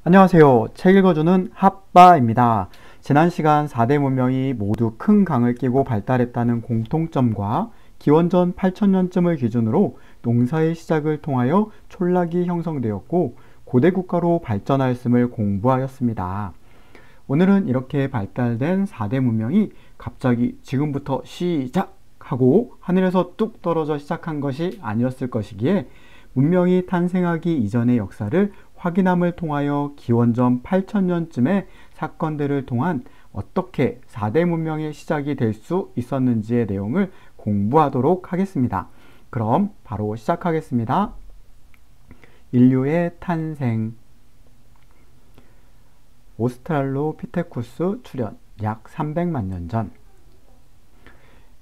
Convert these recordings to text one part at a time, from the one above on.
안녕하세요. 책 읽어주는 핫바입니다. 지난 시간 4대 문명이 모두 큰 강을 끼고 발달했다는 공통점과 기원전 8천년쯤을 기준으로 농사의 시작을 통하여 촌락이 형성되었고 고대 국가로 발전하였음을 공부하였습니다. 오늘은 이렇게 발달된 4대 문명이 갑자기 지금부터 시작! 하고 하늘에서 뚝 떨어져 시작한 것이 아니었을 것이기에 문명이 탄생하기 이전의 역사를 확인함을 통하여 기원전 8천년쯤의 사건들을 통한 어떻게 4대 문명의 시작이 될 수 있었는지의 내용을 공부하도록 하겠습니다. 그럼 바로 시작하겠습니다. 인류의 탄생. 오스트랄로피테쿠스 출현 약 300만 년 전.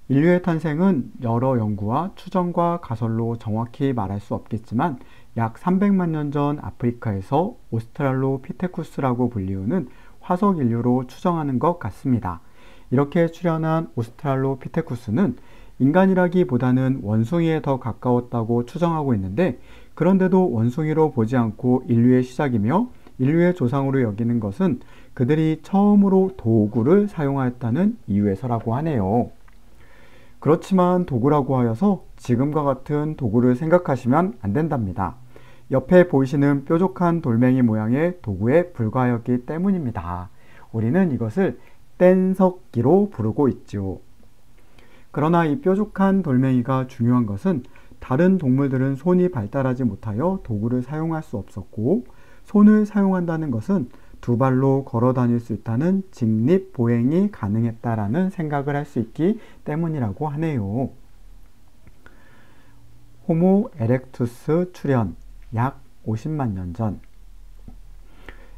인류의 탄생은 여러 연구와 추정과 가설로 정확히 말할 수 없겠지만 약 300만 년 전 아프리카에서 오스트랄로피테쿠스라고 불리우는 화석 인류로 추정하는 것 같습니다. 이렇게 출현한 오스트랄로피테쿠스는 인간이라기보다는 원숭이에 더 가까웠다고 추정하고 있는데, 그런데도 원숭이로 보지 않고 인류의 시작이며 인류의 조상으로 여기는 것은 그들이 처음으로 도구를 사용하였다는 이유에서라고 하네요. 그렇지만 도구라고 하여서 지금과 같은 도구를 생각하시면 안 된답니다. 옆에 보이시는 뾰족한 돌멩이 모양의 도구에 불과하였기 때문입니다. 우리는 이것을 뗀석기로 부르고 있죠. 그러나 이 뾰족한 돌멩이가 중요한 것은 다른 동물들은 손이 발달하지 못하여 도구를 사용할 수 없었고, 손을 사용한다는 것은 두 발로 걸어 다닐 수 있다는 직립보행이 가능했다라는 생각을 할 수 있기 때문이라고 하네요. 호모 에렉투스 출현 약 50만 년 전.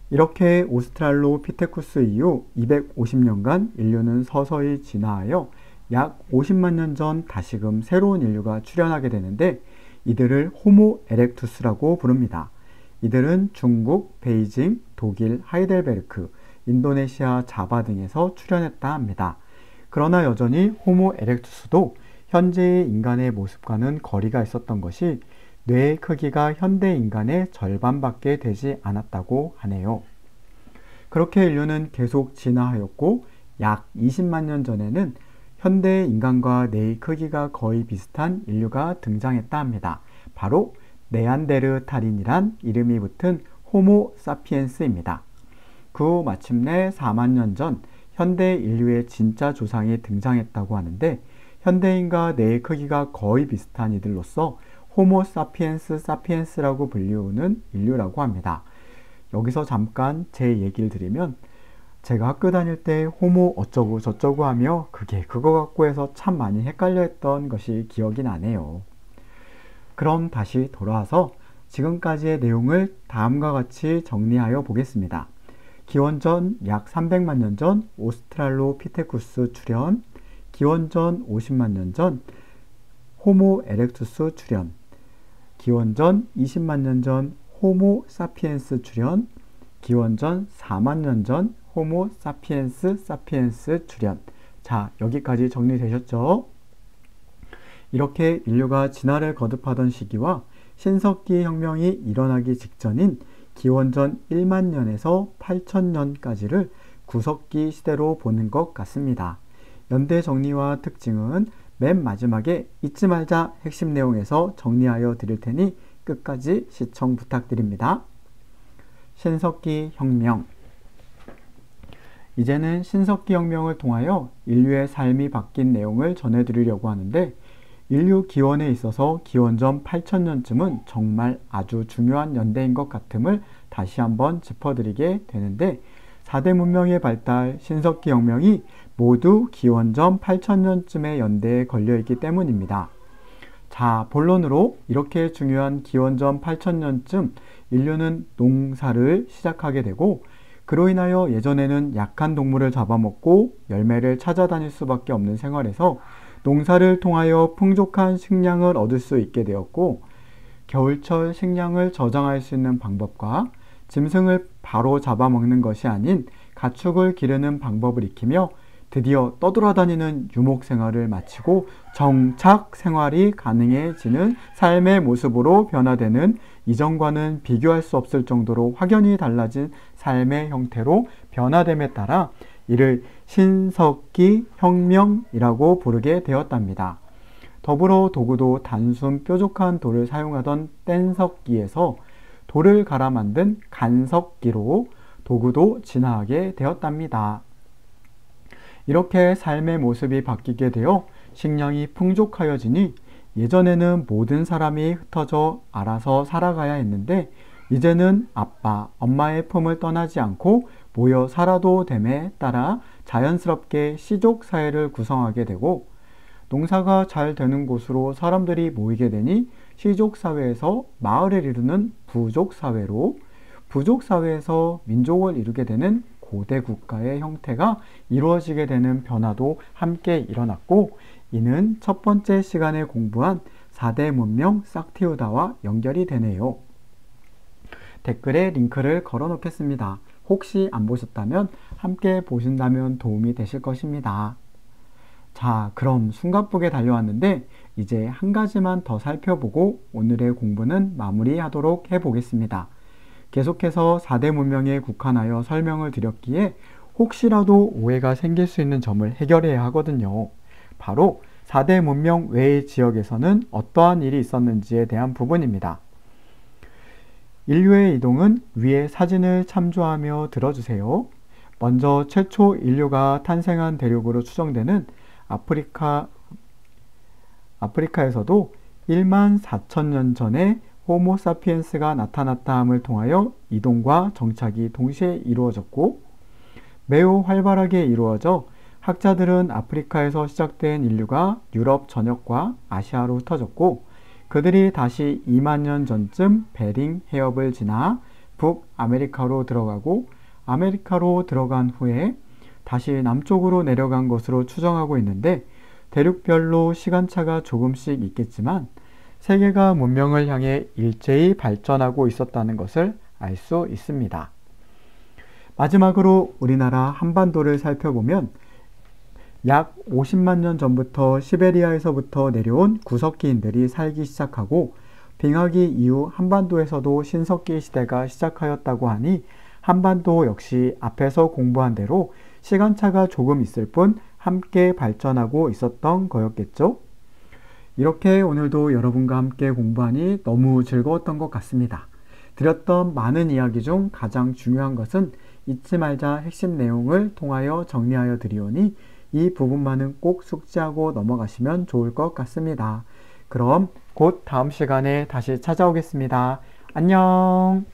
이렇게 오스트랄로피테쿠스 이후 250년간 인류는 서서히 진화하여 약 50만 년 전 다시금 새로운 인류가 출현하게 되는데, 이들을 호모 에렉투스라고 부릅니다. 이들은 중국, 베이징, 독일, 하이델베르크, 인도네시아 자바 등에서 출현했다 합니다. 그러나 여전히 호모 에렉투스도 현재의 인간의 모습과는 거리가 있었던 것이 뇌의 크기가 현대 인간의 절반밖에 되지 않았다고 하네요. 그렇게 인류는 계속 진화하였고 약 20만 년 전에는 현대 인간과 뇌의 크기가 거의 비슷한 인류가 등장했다 합니다. 바로 네안데르탈인이란 이름이 붙은 호모 사피엔스입니다. 그 후 마침내 4만 년 전 현대 인류의 진짜 조상이 등장했다고 하는데, 현대인과 뇌의 크기가 거의 비슷한 이들로서 호모 사피엔스 사피엔스라고 불리우는 인류라고 합니다. 여기서 잠깐 제 얘기를 드리면, 제가 학교 다닐 때 호모 어쩌고 저쩌고 하며 그게 그거 같고 해서 참 많이 헷갈려 했던 것이 기억이 나네요. 그럼 다시 돌아와서 지금까지의 내용을 다음과 같이 정리하여 보겠습니다. 기원전 약 300만 년 전 오스트랄로피테쿠스 출현, 기원전 50만 년 전 호모 에렉투스 출현, 기원전 20만 년 전 호모 사피엔스 출현, 기원전 4만 년 전 호모 사피엔스 사피엔스 출현. 자, 여기까지 정리되셨죠? 이렇게 인류가 진화를 거듭하던 시기와 신석기 혁명이 일어나기 직전인 기원전 1만 년에서 8천년까지를 구석기 시대로 보는 것 같습니다. 연대 정리와 특징은 맨 마지막에 잊지 말자 핵심 내용에서 정리하여 드릴 테니 끝까지 시청 부탁드립니다. 신석기 혁명. 이제는 신석기 혁명을 통하여 인류의 삶이 바뀐 내용을 전해드리려고 하는데, 인류 기원에 있어서 기원전 8천년쯤은 정말 아주 중요한 연대인 것 같음을 다시 한번 짚어드리게 되는데, 4대 문명의 발달, 신석기 혁명이 모두 기원전 8천년쯤의 연대에 걸려있기 때문입니다. 자, 본론으로 이렇게 중요한 기원전 8천년쯤 인류는 농사를 시작하게 되고, 그로 인하여 예전에는 약한 동물을 잡아먹고 열매를 찾아다닐 수밖에 없는 생활에서 농사를 통하여 풍족한 식량을 얻을 수 있게 되었고, 겨울철 식량을 저장할 수 있는 방법과 짐승을 바로 잡아먹는 것이 아닌 가축을 기르는 방법을 익히며 드디어 떠돌아다니는 유목 생활을 마치고 정착 생활이 가능해지는 삶의 모습으로 변화되는 이전과는 비교할 수 없을 정도로 확연히 달라진 삶의 형태로 변화됨에 따라 이를 신석기 혁명이라고 부르게 되었답니다. 더불어 도구도 단순 뾰족한 돌을 사용하던 뗀석기에서 돌을 갈아 만든 간석기로 도구도 진화하게 되었답니다. 이렇게 삶의 모습이 바뀌게 되어 식량이 풍족하여지니 예전에는 모든 사람이 흩어져 알아서 살아가야 했는데 이제는 아빠, 엄마의 품을 떠나지 않고 모여 살아도 됨에 따라 자연스럽게 시족 사회를 구성하게 되고 농사가 잘 되는 곳으로 사람들이 모이게 되니 시족 사회에서 마을을 이루는 부족 사회로 부족 사회에서 민족을 이루게 되는 고대 국가의 형태가 이루어지게 되는 변화도 함께 일어났고 이는 첫 번째 시간에 공부한 4대 문명 싹틔우다와 연결이 되네요. 댓글에 링크를 걸어 놓겠습니다. 혹시 안 보셨다면 함께 보신다면 도움이 되실 것입니다. 자, 그럼 숨가쁘게 달려왔는데 이제 한 가지만 더 살펴보고 오늘의 공부는 마무리하도록 해보겠습니다. 계속해서 4대 문명에 국한하여 설명을 드렸기에 혹시라도 오해가 생길 수 있는 점을 해결해야 하거든요. 바로 4대 문명 외의 지역에서는 어떠한 일이 있었는지에 대한 부분입니다. 인류의 이동은 위의 사진을 참조하며 들어주세요. 먼저 최초 인류가 탄생한 대륙으로 추정되는 아프리카에서도 1만 4천년 전에 호모사피엔스가 나타났다함을 통하여 이동과 정착이 동시에 이루어졌고 매우 활발하게 이루어져 학자들은 아프리카에서 시작된 인류가 유럽 전역과 아시아로 흩어졌고 그들이 다시 2만 년 전쯤 베링 해협을 지나 북아메리카로 들어가고 아메리카로 들어간 후에 다시 남쪽으로 내려간 것으로 추정하고 있는데 대륙별로 시간차가 조금씩 있겠지만 세계가 문명을 향해 일제히 발전하고 있었다는 것을 알 수 있습니다. 마지막으로 우리나라 한반도를 살펴보면 약 50만 년 전부터 시베리아에서부터 내려온 구석기인들이 살기 시작하고 빙하기 이후 한반도에서도 신석기 시대가 시작하였다고 하니 한반도 역시 앞에서 공부한 대로 시간차가 조금 있을 뿐 함께 발전하고 있었던 거였겠죠? 이렇게 오늘도 여러분과 함께 공부하니 너무 즐거웠던 것 같습니다. 드렸던 많은 이야기 중 가장 중요한 것은 잊지 말자 핵심 내용을 통하여 정리하여 드리오니 이 부분만은 꼭 숙지하고 넘어가시면 좋을 것 같습니다. 그럼 곧 다음 시간에 다시 찾아오겠습니다. 안녕!